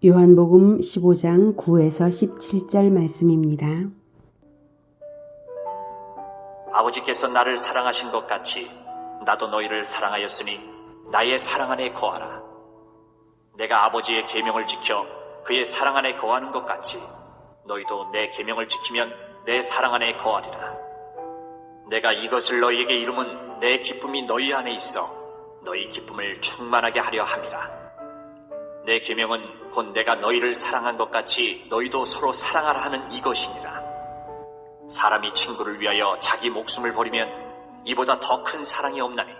요한복음 15장 9에서 17절 말씀입니다. 아버지께서 나를 사랑하신 것 같이 나도 너희를 사랑하였으니 나의 사랑 안에 거하라. 내가 아버지의 계명을 지켜 그의 사랑 안에 거하는 것 같이 너희도 내 계명을 지키면 내 사랑 안에 거하리라. 내가 이것을 너희에게 이름은 내 기쁨이 너희 안에 있어 너희 기쁨을 충만하게 하려 함이라. 내 계명은 곧 내가 너희를 사랑한 것 같이 너희도 서로 사랑하라 하는 이것이니라. 사람이 친구를 위하여 자기 목숨을 버리면 이보다 더 큰 사랑이 없나니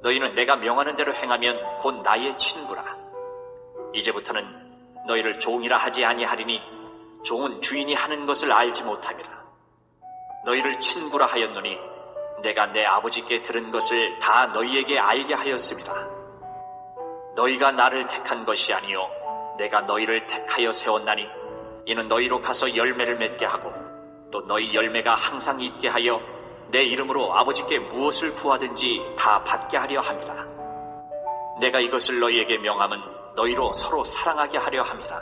너희는 내가 명하는 대로 행하면 곧 나의 친구라. 이제부터는 너희를 종이라 하지 아니하리니 종은 주인이 하는 것을 알지 못함이라. 너희를 친구라 하였노니 내가 내 아버지께 들은 것을 다 너희에게 알게 하였음이라. 너희가 나를 택한 것이 아니요 내가 너희를 택하여 세웠나니 이는 너희로 가서 열매를 맺게 하고 또 너희 열매가 항상 있게 하여 내 이름으로 아버지께 무엇을 구하든지 다 받게 하려 함이라. 내가 이것을 너희에게 명함은 너희로 서로 사랑하게 하려 함이라.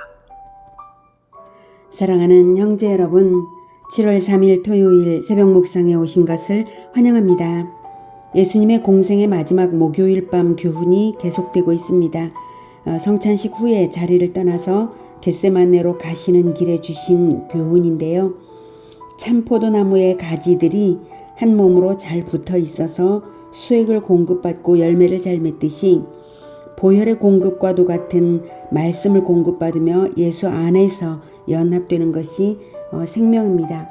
사랑하는 형제 여러분, 7월 3일 토요일 새벽 묵상에 오신 것을 환영합니다. 예수님의 공생의 마지막 목요일 밤 교훈이 계속되고 있습니다. 성찬식 후에 자리를 떠나서 겟세마네로 가시는 길에 주신 교훈인데요. 참포도나무의 가지들이 한 몸으로 잘 붙어 있어서 수액을 공급받고 열매를 잘 맺듯이 보혈의 공급과도 같은 말씀을 공급받으며 예수 안에서 연합되는 것이 생명입니다.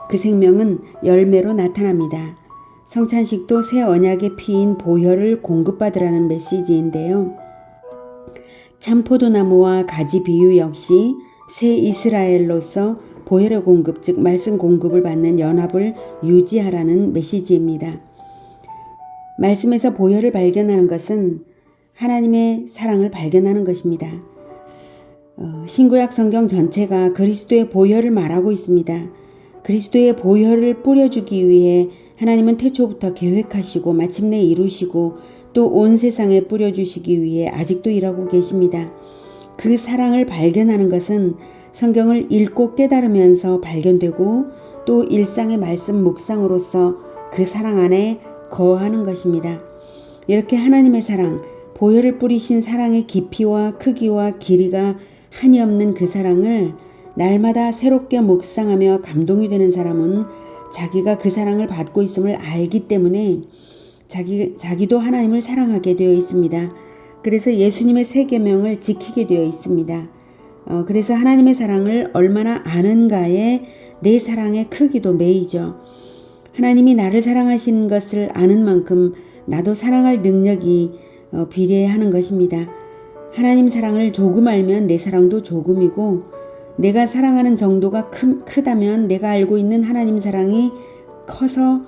그 생명은 열매로 나타납니다. 성찬식도 새 언약의 피인 보혈을 공급받으라는 메시지인데요. 참포도나무와 가지 비유 역시 새 이스라엘로서 보혈의 공급, 즉 말씀 공급을 받는 연합을 유지하라는 메시지입니다. 말씀에서 보혈을 발견하는 것은 하나님의 사랑을 발견하는 것입니다. 신구약 성경 전체가 그리스도의 보혈을 말하고 있습니다. 그리스도의 보혈을 뿌려주기 위해 하나님은 태초부터 계획하시고 마침내 이루시고 또 온 세상에 뿌려주시기 위해 아직도 일하고 계십니다. 그 사랑을 발견하는 것은 성경을 읽고 깨달으면서 발견되고 또 일상의 말씀 묵상으로서 그 사랑 안에 거하는 것입니다. 이렇게 하나님의 사랑, 보혈을 뿌리신 사랑의 깊이와 크기와 길이가 한이 없는 그 사랑을 날마다 새롭게 묵상하며 감동이 되는 사람은 자기가 그 사랑을 받고 있음을 알기 때문에 자기도 하나님을 사랑하게 되어 있습니다. 그래서 예수님의 세 계명을 지키게 되어 있습니다. 그래서 하나님의 사랑을 얼마나 아는가에 내 사랑의 크기도 매이죠. 하나님이 나를 사랑하시는 것을 아는 만큼 나도 사랑할 능력이 비례하는 것입니다. 하나님 사랑을 조금 알면 내 사랑도 조금이고 내가 사랑하는 정도가 크다면 내가 알고 있는 하나님 사랑이 커서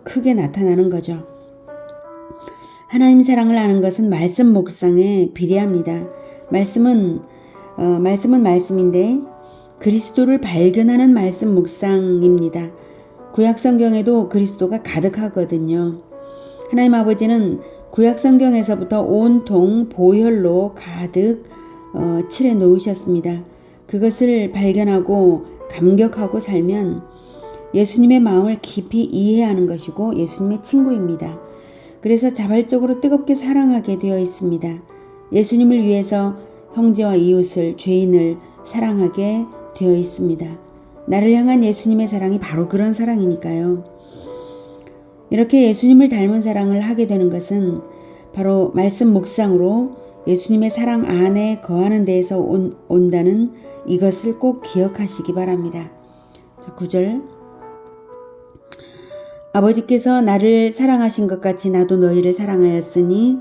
크게 나타나는 거죠. 하나님 사랑을 아는 것은 말씀 묵상에 비례합니다. 말씀은 말씀인데 그리스도를 발견하는 말씀 묵상입니다. 구약 성경에도 그리스도가 가득하거든요. 하나님 아버지는 구약 성경에서부터 온통 보혈로 가득 칠해 놓으셨습니다. 그것을 발견하고 감격하고 살면 예수님의 마음을 깊이 이해하는 것이고 예수님의 친구입니다. 그래서 자발적으로 뜨겁게 사랑하게 되어 있습니다. 예수님을 위해서 형제와 이웃을, 죄인을 사랑하게 되어 있습니다. 나를 향한 예수님의 사랑이 바로 그런 사랑이니까요. 이렇게 예수님을 닮은 사랑을 하게 되는 것은 바로 말씀 묵상으로 예수님의 사랑 안에 거하는 데에서 온다는 이것을 꼭 기억하시기 바랍니다. 9절 아버지께서 나를 사랑하신 것 같이 나도 너희를 사랑하였으니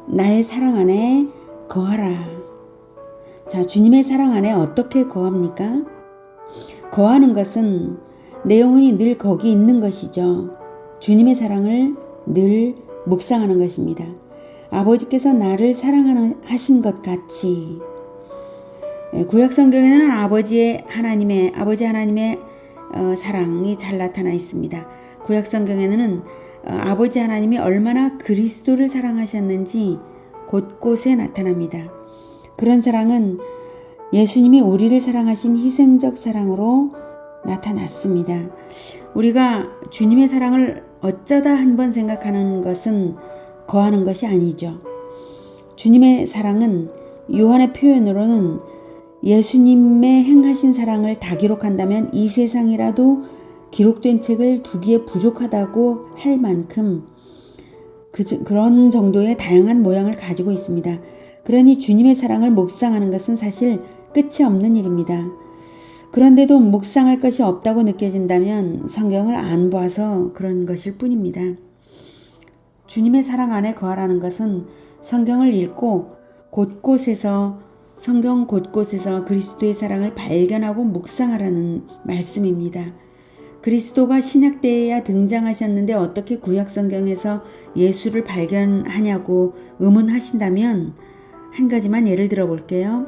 나의 사랑 안에 거하라. 자, 주님의 사랑 안에 어떻게 거합니까? 거하는 것은 내 영혼이 늘 거기 있는 것이죠. 주님의 사랑을 늘 묵상하는 것입니다. 아버지께서 나를 사랑하신 것 같이. 구약 성경에는 아버지 하나님의 사랑이 잘 나타나 있습니다. 구약 성경에는 아버지 하나님이 얼마나 그리스도를 사랑하셨는지 곳곳에 나타납니다. 그런 사랑은 예수님이 우리를 사랑하신 희생적 사랑으로 나타났습니다. 우리가 주님의 사랑을 어쩌다 한번 생각하는 것은 거하는 것이 아니죠. 주님의 사랑은 요한의 표현으로는 예수님의 행하신 사랑을 다 기록한다면 이 세상이라도 기록된 책을 두기에 부족하다고 할 만큼 그런 정도의 다양한 모양을 가지고 있습니다. 그러니 주님의 사랑을 묵상하는 것은 사실 끝이 없는 일입니다. 그런데도 묵상할 것이 없다고 느껴진다면 성경을 안 봐서 그런 것일 뿐입니다. 주님의 사랑 안에 거하라는 것은 성경을 읽고 성경 곳곳에서 그리스도의 사랑을 발견하고 묵상하라는 말씀입니다. 그리스도가 신약 때에야 등장하셨는데 어떻게 구약 성경에서 예수를 발견하냐고 의문하신다면 한 가지만 예를 들어 볼게요.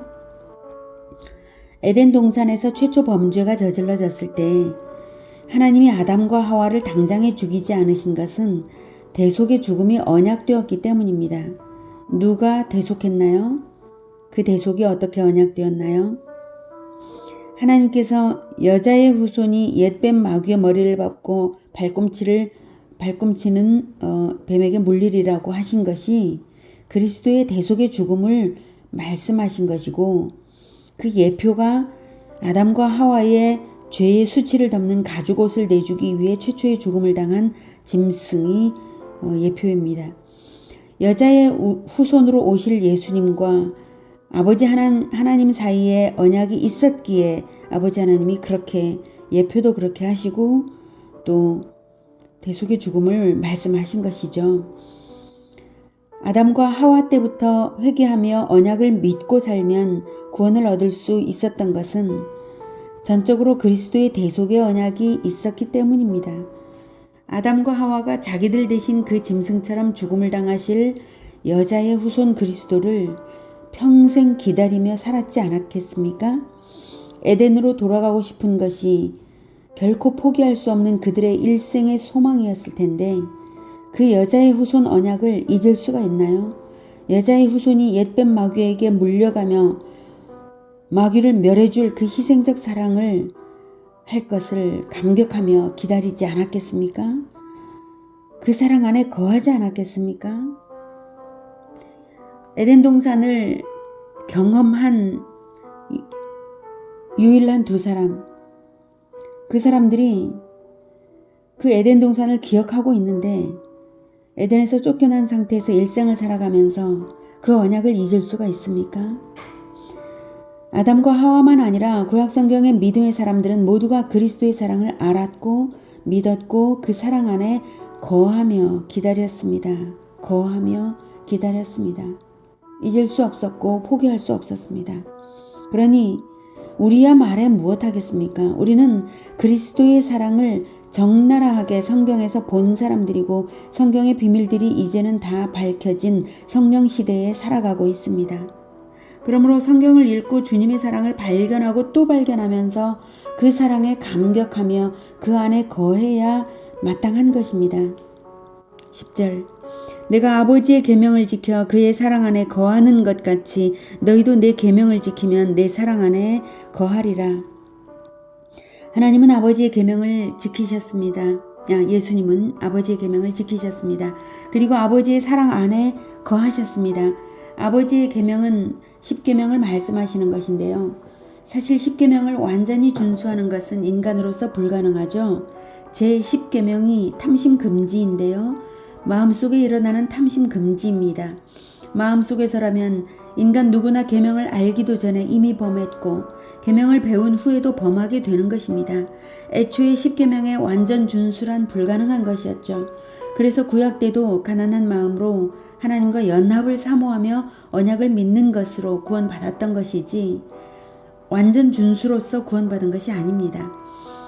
에덴 동산에서 최초 범죄가 저질러졌을 때 하나님이 아담과 하와를 당장에 죽이지 않으신 것은 대속의 죽음이 언약되었기 때문입니다. 누가 대속했나요? 그 대속이 어떻게 언약되었나요? 하나님께서 여자의 후손이 옛뱀 마귀의 머리를 밟고 발꿈치는 뱀에게 물리리라고 하신 것이 그리스도의 대속의 죽음을 말씀하신 것이고, 그 예표가 아담과 하와의 죄의 수치를 덮는 가죽옷을 내주기 위해 최초의 죽음을 당한 짐승이 예표입니다. 여자의 후손으로 오실 예수님과 아버지 하나님 사이에 언약이 있었기에 아버지 하나님이 그렇게 예표도 그렇게 하시고 또 대속의 죽음을 말씀하신 것이죠. 아담과 하와 때부터 회개하며 언약을 믿고 살면 구원을 얻을 수 있었던 것은 전적으로 그리스도의 대속의 언약이 있었기 때문입니다. 아담과 하와가 자기들 대신 그 짐승처럼 죽음을 당하실 여자의 후손 그리스도를 평생 기다리며 살았지 않았겠습니까? 에덴으로 돌아가고 싶은 것이 결코 포기할 수 없는 그들의 일생의 소망이었을 텐데 그 여자의 후손 언약을 잊을 수가 있나요? 여자의 후손이 옛뱀 마귀에게 물려가며 마귀를 멸해줄 그 희생적 사랑을 할 것을 감격하며 기다리지 않았겠습니까? 그 사랑 안에 거하지 않았겠습니까? 에덴 동산을 경험한 유일한 두 사람, 그 사람들이 그 에덴 동산을 기억하고 있는데 에덴에서 쫓겨난 상태에서 일생을 살아가면서 그 언약을 잊을 수가 있습니까? 아담과 하와만 아니라 구약 성경의 믿음의 사람들은 모두가 그리스도의 사랑을 알았고 믿었고 그 사랑 안에 거하며 기다렸습니다. 잊을 수 없었고 포기할 수 없었습니다. 그러니 우리야 말해 무엇하겠습니까? 우리는 그리스도의 사랑을 적나라하게 성경에서 본 사람들이고 성경의 비밀들이 이제는 다 밝혀진 성령 시대에 살아가고 있습니다. 그러므로 성경을 읽고 주님의 사랑을 발견하고 또 발견하면서 그 사랑에 감격하며 그 안에 거해야 마땅한 것입니다. 10절 내가 아버지의 계명을 지켜 그의 사랑 안에 거하는 것 같이 너희도 내 계명을 지키면 내 사랑 안에 거하리라. 하나님은 아버지의 계명을 지키셨습니다. 예수님은 아버지의 계명을 지키셨습니다. 그리고 아버지의 사랑 안에 거하셨습니다. 아버지의 계명은 10계명을 말씀하시는 것인데요. 사실 10계명을 완전히 준수하는 것은 인간으로서 불가능하죠. 제 10계명이 탐심금지인데요. 마음속에 일어나는 탐심금지입니다. 마음속에서라면 인간 누구나 계명을 알기도 전에 이미 범했고 계명을 배운 후에도 범하게 되는 것입니다. 애초에 10계명의 완전 준수란 불가능한 것이었죠. 그래서 구약 때도 가난한 마음으로 하나님과 연합을 사모하며 언약을 믿는 것으로 구원받았던 것이지 완전 준수로서 구원받은 것이 아닙니다.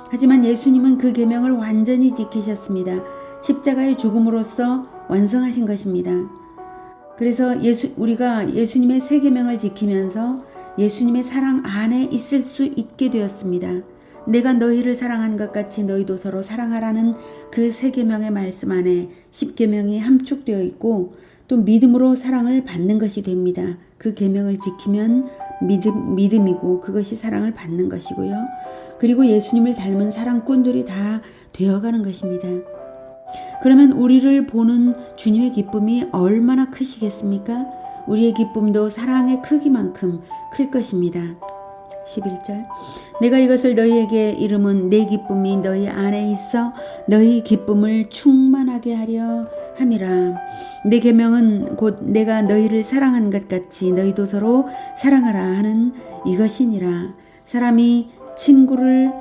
하지만 예수님은 그 계명을 완전히 지키셨습니다. 십자가의 죽음으로써 완성하신 것입니다. 그래서 우리가 예수님의 세 계명을 지키면서 예수님의 사랑 안에 있을 수 있게 되었습니다. 내가 너희를 사랑한 것 같이 너희도 서로 사랑하라는 그 세 계명의 말씀 안에 10계명이 함축되어 있고 또 믿음으로 사랑을 받는 것이 됩니다. 그 계명을 지키면 믿음이고 그것이 사랑을 받는 것이고요. 그리고 예수님을 닮은 사랑꾼들이 다 되어가는 것입니다. 그러면 우리를 보는 주님의 기쁨이 얼마나 크시겠습니까? 우리의 기쁨도 사랑의 크기만큼 클 것입니다. 11절 내가 이것을 너희에게 이름은 내 기쁨이 너희 안에 있어 너희 기쁨을 충만하게 하려 함이라. 내 계명은 곧 내가 너희를 사랑한 것 같이 너희도 서로 사랑하라 하는 이것이니라. 사람이 친구를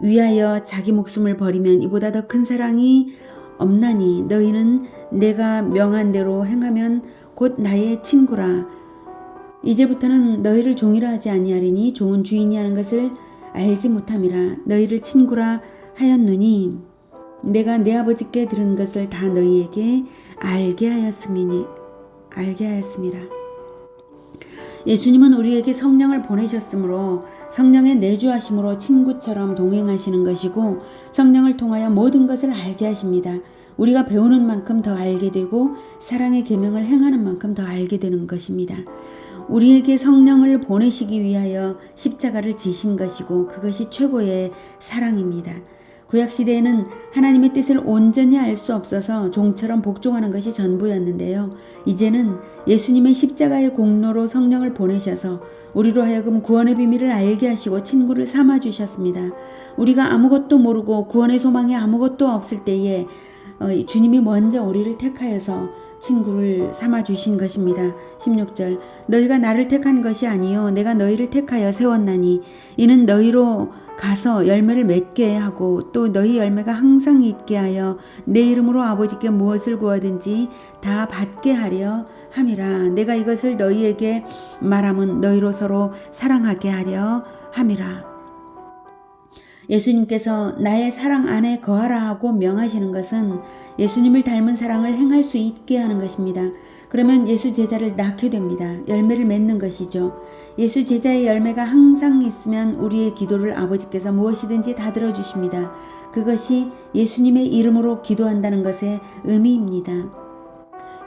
위하여 자기 목숨을 버리면 이보다 더 큰 사랑이 없나니 너희는 내가 명한 대로 행하면 곧 나의 친구라. 이제부터는 너희를 종이라 하지 아니하리니 종은 주인이 하는 것을 알지 못함이라. 너희를 친구라 하였노니 내가 내 아버지께 들은 것을 다 너희에게 알게 하였음이라. 예수님은 우리에게 성령을 보내셨으므로 성령의 내주하심으로 친구처럼 동행하시는 것이고 성령을 통하여 모든 것을 알게 하십니다. 우리가 배우는 만큼 더 알게 되고 사랑의 계명을 행하는 만큼 더 알게 되는 것입니다. 우리에게 성령을 보내시기 위하여 십자가를 지신 것이고 그것이 최고의 사랑입니다. 구약시대에는 하나님의 뜻을 온전히 알 수 없어서 종처럼 복종하는 것이 전부였는데요. 이제는 예수님의 십자가의 공로로 성령을 보내셔서 우리로 하여금 구원의 비밀을 알게 하시고 친구를 삼아주셨습니다. 우리가 아무것도 모르고 구원의 소망이 아무것도 없을 때에 주님이 먼저 우리를 택하여서 친구를 삼아주신 것입니다. 16절 너희가 나를 택한 것이 아니요 내가 너희를 택하여 세웠나니 이는 너희로 가서 열매를 맺게 하고 또 너희 열매가 항상 있게 하여 내 이름으로 아버지께 무엇을 구하든지 다 받게 하려 함이라. 내가 이것을 너희에게 말함은 너희로 서로 사랑하게 하려 함이라. 예수님께서 나의 사랑 안에 거하라 하고 명하시는 것은 예수님을 닮은 사랑을 행할 수 있게 하는 것입니다. 그러면 예수 제자를 낳게 됩니다. 열매를 맺는 것이죠. 예수 제자의 열매가 항상 있으면 우리의 기도를 아버지께서 무엇이든지 다 들어주십니다. 그것이 예수님의 이름으로 기도한다는 것의 의미입니다.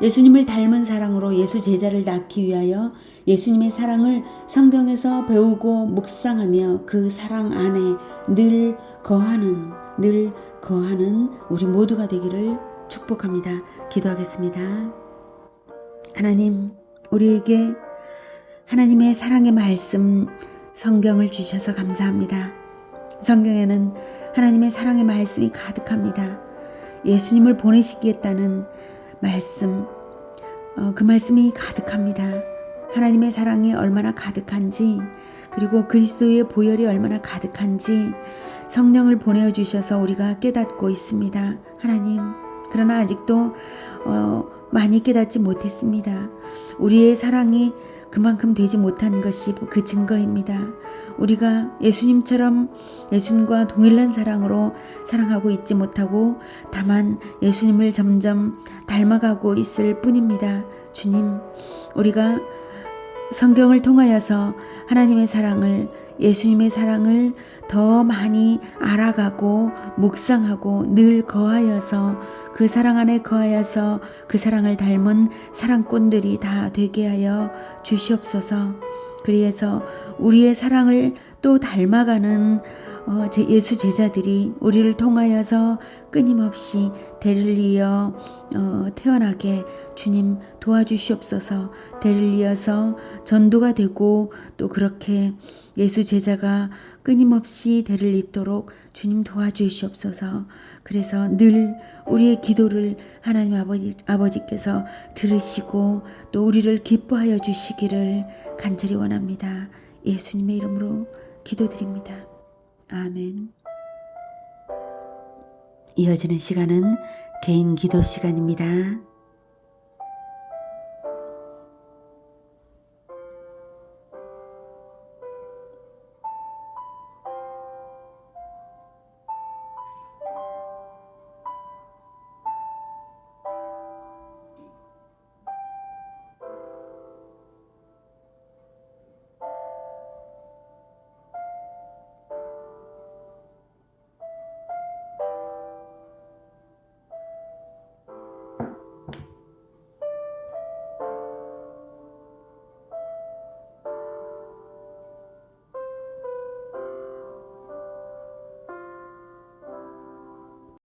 예수님을 닮은 사랑으로 예수 제자를 낳기 위하여 예수님의 사랑을 성경에서 배우고 묵상하며 그 사랑 안에 늘 거하는 우리 모두가 되기를 축복합니다. 기도하겠습니다. 하나님, 우리에게 하나님의 사랑의 말씀 성경을 주셔서 감사합니다. 성경에는 하나님의 사랑의 말씀이 가득합니다. 예수님을 보내시겠다는 말씀, 그 말씀이 가득합니다. 하나님의 사랑이 얼마나 가득한지, 그리고 그리스도의 보혈이 얼마나 가득한지 성령을 보내주셔서 우리가 깨닫고 있습니다. 하나님, 그러나 아직도 많이 깨닫지 못했습니다. 우리의 사랑이 그만큼 되지 못한 것이 그 증거입니다. 우리가 예수님과 동일한 사랑으로 사랑하고 있지 못하고 다만 예수님을 점점 닮아가고 있을 뿐입니다. 주님, 우리가 성경을 통하여서 하나님의 사랑을, 예수님의 사랑을 더 많이 알아가고 묵상하고 늘 거하여서 그 사랑 안에 거하여서 그 사랑을 닮은 사랑꾼들이 다 되게 하여 주시옵소서. 그래서 우리의 사랑을 또 닮아가는 예수 제자들이 우리를 통하여서 끊임없이 대를 이어 태어나게 주님 도와주시옵소서. 대를 이어서 전도가 되고 또 그렇게 예수 제자가 끊임없이 대를 잇도록 주님 도와주시옵소서. 그래서 늘 우리의 기도를 하나님 아버지께서 들으시고 또 우리를 기뻐하여 주시기를 간절히 원합니다. 예수님의 이름으로 기도드립니다. 아멘. 이어지는 시간은 개인 기도 시간입니다.